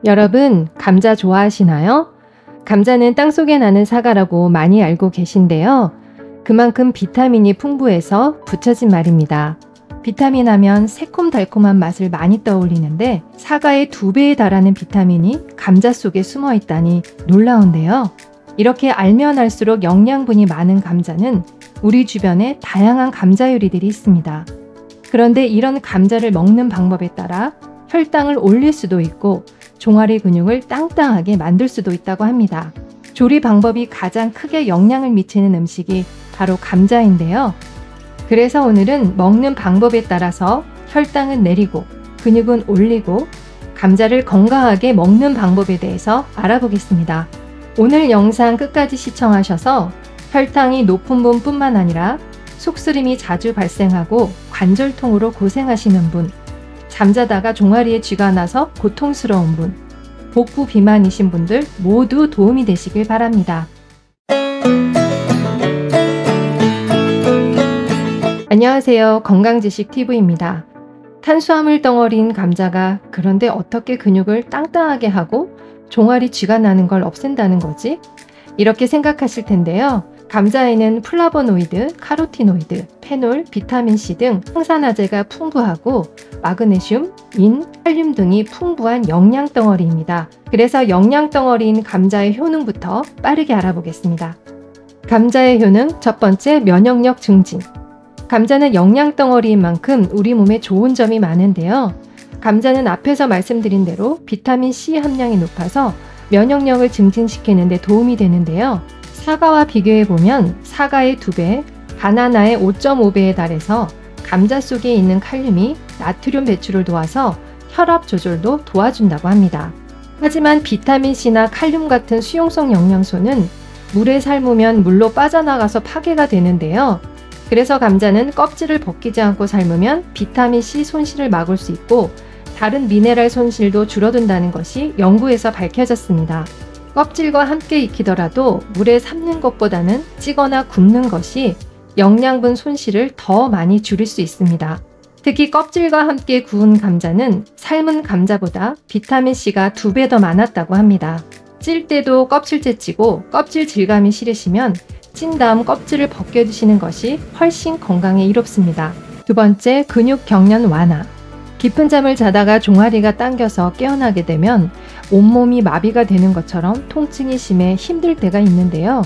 여러분, 감자 좋아하시나요? 감자는 땅속에 나는 사과라고 많이 알고 계신데요. 그만큼 비타민이 풍부해서 붙여진 말입니다. 비타민 하면 새콤달콤한 맛을 많이 떠올리는데 사과의 2배에 달하는 비타민이 감자 속에 숨어 있다니 놀라운데요. 이렇게 알면 알수록 영양분이 많은 감자는 우리 주변에 다양한 감자 요리들이 있습니다. 그런데 이런 감자를 먹는 방법에 따라 혈당을 올릴 수도 있고 종아리 근육을 땅땅하게 만들 수도 있다고 합니다. 조리 방법이 가장 크게 영향을 미치는 음식이 바로 감자인데요. 그래서 오늘은 먹는 방법에 따라서 혈당은 내리고 근육은 올리고 감자를 건강하게 먹는 방법에 대해서 알아보겠습니다. 오늘 영상 끝까지 시청하셔서 혈당이 높은 분뿐만 아니라 속쓰림이 자주 발생하고 관절통으로 고생하시는 분, 잠자다가 종아리에 쥐가 나서 고통스러운 분, 복부 비만이신 분들 모두 도움이 되시길 바랍니다. 안녕하세요. 건강지식TV입니다. 탄수화물 덩어리인 감자가 그런데 어떻게 근육을 땅땅하게 하고 종아리 쥐가 나는 걸 없앤다는 거지? 이렇게 생각하실 텐데요. 감자에는 플라보노이드, 카로티노이드, 페놀, 비타민C 등 항산화제가 풍부하고 마그네슘, 인, 칼륨 등이 풍부한 영양덩어리입니다. 그래서 영양덩어리인 감자의 효능부터 빠르게 알아보겠습니다. 감자의 효능 첫 번째, 면역력 증진. 감자는 영양덩어리인 만큼 우리 몸에 좋은 점이 많은데요. 감자는 앞에서 말씀드린 대로 비타민C 함량이 높아서 면역력을 증진시키는 데 도움이 되는데요. 사과와 비교해보면 사과의 2배, 바나나의 5.5배에 달해서 감자 속에 있는 칼륨이 나트륨 배출을 도와서 혈압 조절도 도와준다고 합니다. 하지만 비타민C나 칼륨 같은 수용성 영양소는 물에 삶으면 물로 빠져나가서 파괴가 되는데요. 그래서 감자는 껍질을 벗기지 않고 삶으면 비타민C 손실을 막을 수 있고 다른 미네랄 손실도 줄어든다는 것이 연구에서 밝혀졌습니다. 껍질과 함께 익히더라도 물에 삶는 것보다는 찌거나 굽는 것이 영양분 손실을 더 많이 줄일 수 있습니다. 특히 껍질과 함께 구운 감자는 삶은 감자보다 비타민C가 2배 더 많았다고 합니다. 찔 때도 껍질째 찌고 껍질 질감이 싫으시면 찐 다음 껍질을 벗겨주시는 것이 훨씬 건강에 이롭습니다. 두 번째, 근육 경련 완화. 깊은 잠을 자다가 종아리가 당겨서 깨어나게 되면 온몸이 마비가 되는 것처럼 통증이 심해 힘들 때가 있는데요.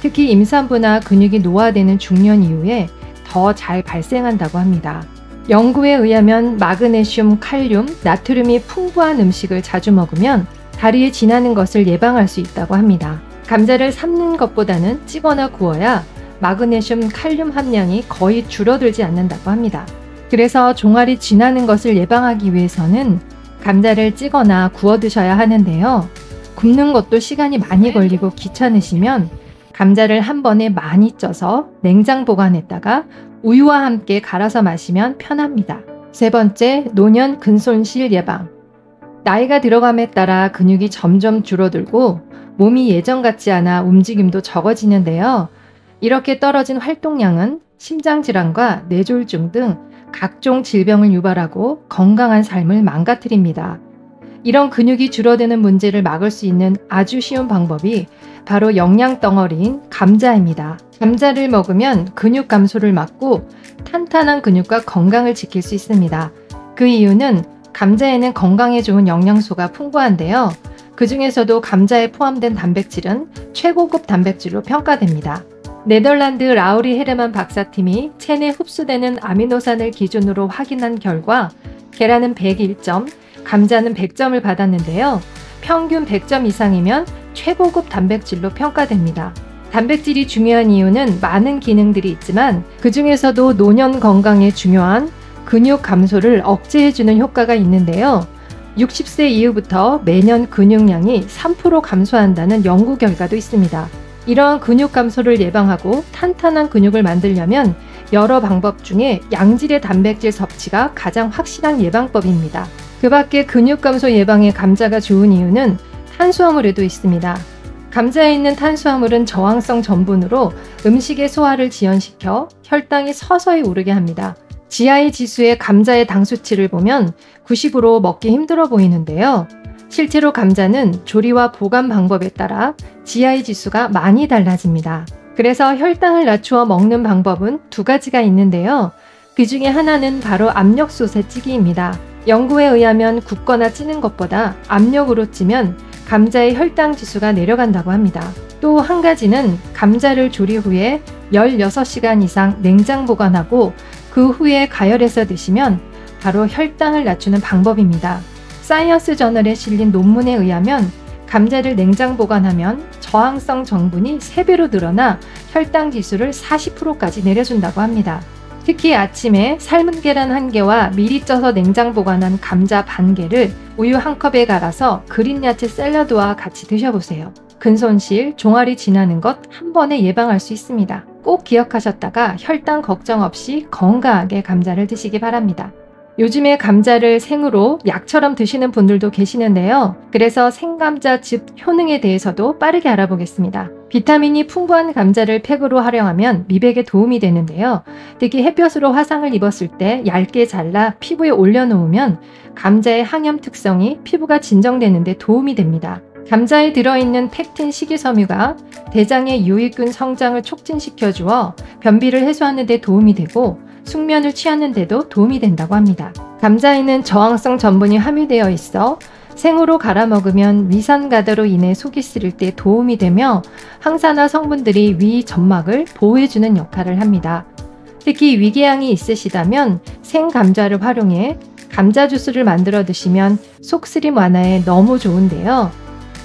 특히 임산부나 근육이 노화되는 중년 이후에 더 잘 발생한다고 합니다. 연구에 의하면 마그네슘, 칼륨, 나트륨이 풍부한 음식을 자주 먹으면 다리에 지나는 것을 예방할 수 있다고 합니다. 감자를 삶는 것보다는 찌거나 구워야 마그네슘, 칼륨 함량이 거의 줄어들지 않는다고 합니다. 그래서 종아리 쥐나는 것을 예방하기 위해서는 감자를 찌거나 구워 드셔야 하는데요. 굽는 것도 시간이 많이 걸리고 귀찮으시면 감자를 한 번에 많이 쪄서 냉장 보관했다가 우유와 함께 갈아서 마시면 편합니다. 세 번째, 노년 근손실 예방. 나이가 들어감에 따라 근육이 점점 줄어들고 몸이 예전 같지 않아 움직임도 적어지는데요. 이렇게 떨어진 활동량은 심장질환과 뇌졸중 등 각종 질병을 유발하고 건강한 삶을 망가뜨립니다. 이런 근육이 줄어드는 문제를 막을 수 있는 아주 쉬운 방법이 바로 영양덩어리인 감자입니다. 감자를 먹으면 근육 감소를 막고 탄탄한 근육과 건강을 지킬 수 있습니다. 그 이유는 감자에는 건강에 좋은 영양소가 풍부한데요. 그 중에서도 감자에 포함된 단백질은 최고급 단백질로 평가됩니다. 네덜란드 라우리 헤르만 박사팀이 체내 흡수되는 아미노산을 기준으로 확인한 결과 계란은 101점, 감자는 100점을 받았는데요. 평균 100점 이상이면 최고급 단백질로 평가됩니다. 단백질이 중요한 이유는 많은 기능들이 있지만 그 중에서도 노년 건강에 중요한 근육 감소를 억제해주는 효과가 있는데요. 60세 이후부터 매년 근육량이 3% 감소한다는 연구 결과도 있습니다. 이러한 근육 감소를 예방하고 탄탄한 근육을 만들려면 여러 방법 중에 양질의 단백질 섭취가 가장 확실한 예방법입니다. 그 밖에 근육 감소 예방에 감자가 좋은 이유는 탄수화물에도 있습니다. 감자에 있는 탄수화물은 저항성 전분으로 음식의 소화를 지연시켜 혈당이 서서히 오르게 합니다. GI 지수의 감자의 당 수치를 보면 90으로 먹기 힘들어 보이는데요. 실제로 감자는 조리와 보관 방법에 따라 GI 지수가 많이 달라집니다. 그래서 혈당을 낮추어 먹는 방법은 두 가지가 있는데요. 그 중에 하나는 바로 압력솥에 찌기입니다. 연구에 의하면 굽거나 찌는 것보다 압력으로 찌면 감자의 혈당 지수가 내려간다고 합니다. 또 한 가지는 감자를 조리 후에 16시간 이상 냉장 보관하고 그 후에 가열해서 드시면 바로 혈당을 낮추는 방법입니다. 사이언스 저널에 실린 논문에 의하면 감자를 냉장 보관하면 저항성 성분이 3배로 늘어나 혈당 지수를 40%까지 내려준다고 합니다. 특히 아침에 삶은 계란 1개와 미리 쪄서 냉장 보관한 감자 반 개를 우유 1컵에 갈아서 그린 야채 샐러드와 같이 드셔보세요. 근손실, 종아리 지나는 것 한 번에 예방할 수 있습니다. 꼭 기억하셨다가 혈당 걱정 없이 건강하게 감자를 드시기 바랍니다. 요즘에 감자를 생으로 약처럼 드시는 분들도 계시는데요. 그래서 생감자즙 효능에 대해서도 빠르게 알아보겠습니다. 비타민이 풍부한 감자를 팩으로 활용하면 미백에 도움이 되는데요. 특히 햇볕으로 화상을 입었을 때 얇게 잘라 피부에 올려놓으면 감자의 항염 특성이 피부가 진정되는 데 도움이 됩니다. 감자에 들어있는 팩틴 식이섬유가 대장의 유익균 성장을 촉진시켜주어 변비를 해소하는 데 도움이 되고 숙면을 취하는 데도 도움이 된다고 합니다. 감자에는 저항성 전분이 함유되어 있어 생으로 갈아 먹으면 위산가다로 인해 속이 쓰릴 때 도움이 되며 항산화 성분들이 위 점막을 보호해주는 역할을 합니다. 특히 위궤양이 있으시다면 생감자를 활용해 감자 주스를 만들어 드시면 속쓰림 완화에 너무 좋은데요.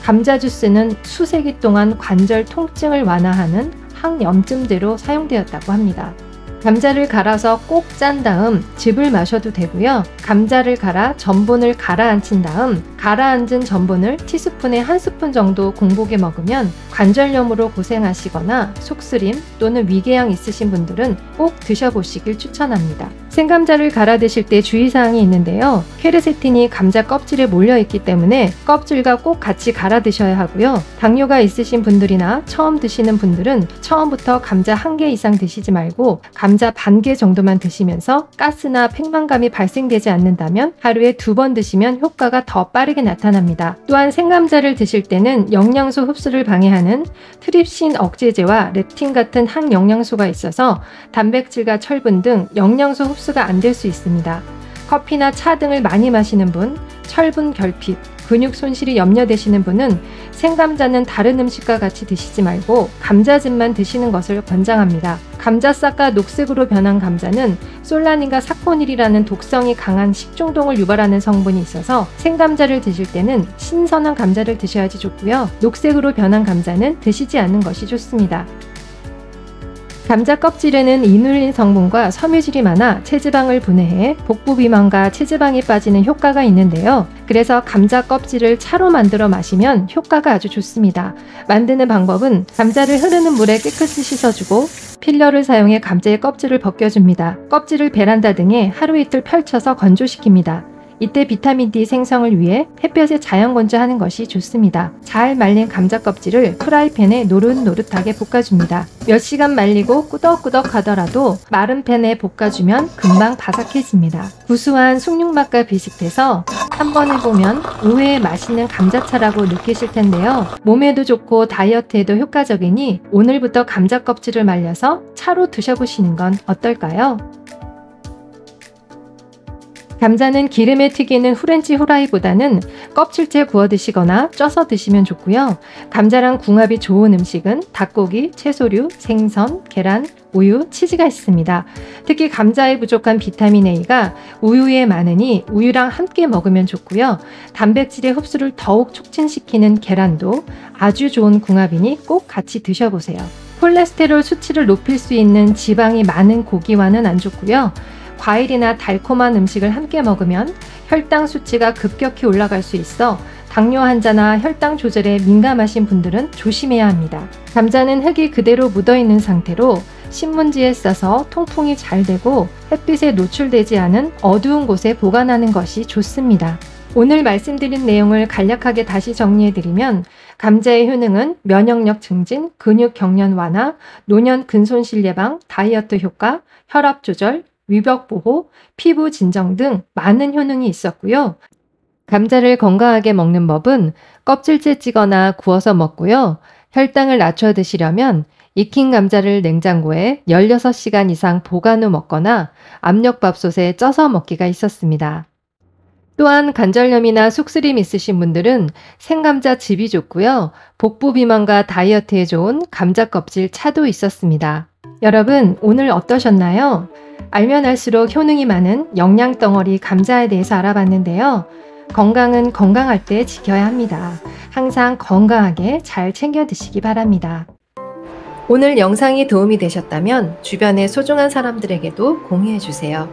감자 주스는 수세기 동안 관절 통증을 완화하는 항염증제로 사용되었다고 합니다. 감자를 갈아서 꼭 짠 다음 즙을 마셔도 되고요. 감자를 갈아 전분을 가라앉힌 다음 가라앉은 전분을 티스푼에 1스푼 정도 공복에 먹으면 관절염으로 고생하시거나 속쓰림 또는 위궤양 있으신 분들은 꼭 드셔보시길 추천합니다. 생감자를 갈아 드실 때 주의사항이 있는데요. 퀘르세틴이 감자 껍질에 몰려있기 때문에 껍질과 꼭 같이 갈아 드셔야 하고요. 당뇨가 있으신 분들이나 처음 드시는 분들은 처음부터 감자 1개 이상 드시지 말고 감자 반 개 정도만 드시면서 가스나 팽만감이 발생되지 않는다면 하루에 2번 드시면 효과가 더 빠르게 나타납니다. 또한 생감자를 드실 때는 영양소 흡수를 방해하는 트립신 억제제와 렙틴 같은 항영양소가 있어서 단백질과 철분 등 영양소 흡수가 안 될 수 있습니다. 커피나 차 등을 많이 마시는 분, 철분 결핍, 근육 손실이 염려되시는 분은 생감자는 다른 음식과 같이 드시지 말고 감자즙만 드시는 것을 권장합니다. 감자싹과 녹색으로 변한 감자는 솔라닌과 사포닐이라는 독성이 강한 식중독을 유발하는 성분이 있어서 생감자를 드실 때는 신선한 감자를 드셔야지 좋고요. 녹색으로 변한 감자는 드시지 않는 것이 좋습니다. 감자 껍질에는 이눌린 성분과 섬유질이 많아 체지방을 분해해 복부 비만과 체지방이 빠지는 효과가 있는데요. 그래서 감자 껍질을 차로 만들어 마시면 효과가 아주 좋습니다. 만드는 방법은 감자를 흐르는 물에 깨끗이 씻어주고 필러를 사용해 감자의 껍질을 벗겨줍니다. 껍질을 베란다 등에 하루 이틀 펼쳐서 건조시킵니다. 이때 비타민 D 생성을 위해 햇볕에 자연 건조하는 것이 좋습니다. 잘 말린 감자 껍질을 프라이팬에 노릇노릇하게 볶아줍니다. 몇 시간 말리고 꾸덕꾸덕 하더라도 마른 팬에 볶아주면 금방 바삭해집니다. 구수한 숭늉맛과 비슷해서 한번 해보면 의외의 맛있는 감자차라고 느끼실 텐데요. 몸에도 좋고 다이어트에도 효과적이니 오늘부터 감자 껍질을 말려서 차로 드셔보시는 건 어떨까요? 감자는 기름에 튀기는 후렌치 후라이보다는 껍질째 구워 드시거나 쪄서 드시면 좋고요. 감자랑 궁합이 좋은 음식은 닭고기, 채소류, 생선, 계란, 우유, 치즈가 있습니다. 특히 감자에 부족한 비타민 A가 우유에 많으니 우유랑 함께 먹으면 좋고요. 단백질의 흡수를 더욱 촉진시키는 계란도 아주 좋은 궁합이니 꼭 같이 드셔보세요. 콜레스테롤 수치를 높일 수 있는 지방이 많은 고기와는 안 좋고요. 과일이나 달콤한 음식을 함께 먹으면 혈당 수치가 급격히 올라갈 수 있어 당뇨 환자나 혈당 조절에 민감하신 분들은 조심해야 합니다. 감자는 흙이 그대로 묻어있는 상태로 신문지에 싸서 통풍이 잘 되고 햇빛에 노출되지 않은 어두운 곳에 보관하는 것이 좋습니다. 오늘 말씀드린 내용을 간략하게 다시 정리해드리면 감자의 효능은 면역력 증진, 근육 경련 완화, 노년 근손실 예방, 다이어트 효과, 혈압 조절, 위벽 보호, 피부 진정 등 많은 효능이 있었고요. 감자를 건강하게 먹는 법은 껍질째 찌거나 구워서 먹고요. 혈당을 낮춰 드시려면 익힌 감자를 냉장고에 16시간 이상 보관 후 먹거나 압력밥솥에 쪄서 먹기가 있었습니다. 또한 관절염이나 속쓰림 있으신 분들은 생감자즙이 좋고요. 복부 비만과 다이어트에 좋은 감자 껍질 차도 있었습니다. 여러분, 오늘 어떠셨나요? 알면 알수록 효능이 많은 영양 덩어리 감자에 대해서 알아봤는데요. 건강은 건강할 때 지켜야 합니다. 항상 건강하게 잘 챙겨 드시기 바랍니다. 오늘 영상이 도움이 되셨다면 주변의 소중한 사람들에게도 공유해 주세요.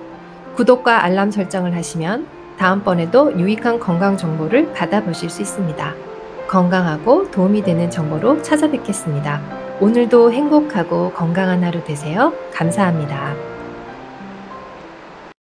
구독과 알람 설정을 하시면 다음번에도 유익한 건강 정보를 받아보실 수 있습니다. 건강하고 도움이 되는 정보로 찾아뵙겠습니다. 오늘도 행복하고 건강한 하루 되세요. 감사합니다.